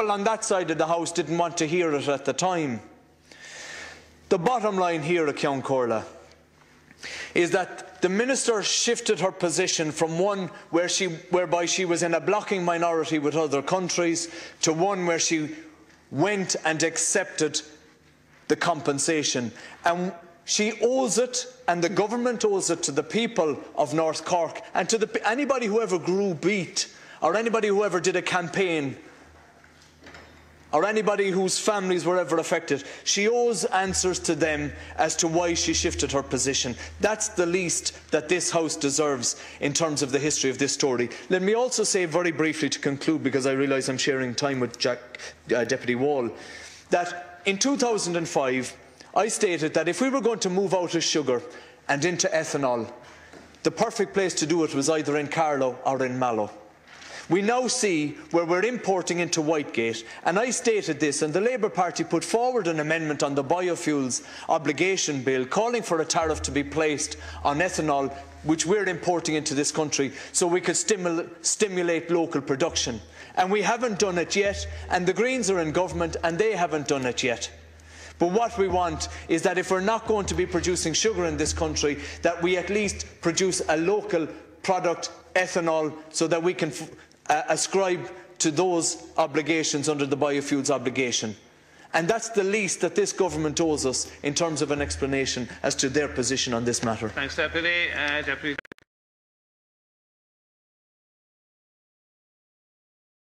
people on that side of the House didn't want to hear it at the time. The bottom line here at Ceann Comhairle is that the Minister shifted her position from one whereby she was in a blocking minority with other countries to one where she went and accepted the compensation. And she owes it, and the government owes it, to the people of North Cork and to anybody who ever grew beet, or anybody who ever did a campaign, or anybody whose families were ever affected. She owes answers to them as to why she shifted her position. That's the least that this House deserves in terms of the history of this story. Let me also say very briefly to conclude, because I realise I'm sharing time with Deputy Wall, that in 2005 I stated that if we were going to move out of sugar and into ethanol, the perfect place to do it was either in Carlow or in Mallow. We now see where we're importing into Whitegate, and I stated this, and the Labour Party put forward an amendment on the biofuels obligation bill calling for a tariff to be placed on ethanol which we're importing into this country so we could stimulate local production. And we haven't done it yet, and the Greens are in government and they haven't done it yet. But what we want is that if we're not going to be producing sugar in this country, that we at least produce a local product, ethanol, so that we can ascribe to those obligations under the biofuels obligation. And that's the least that this government owes us in terms of an explanation as to their position on this matter. Thanks, Deputy.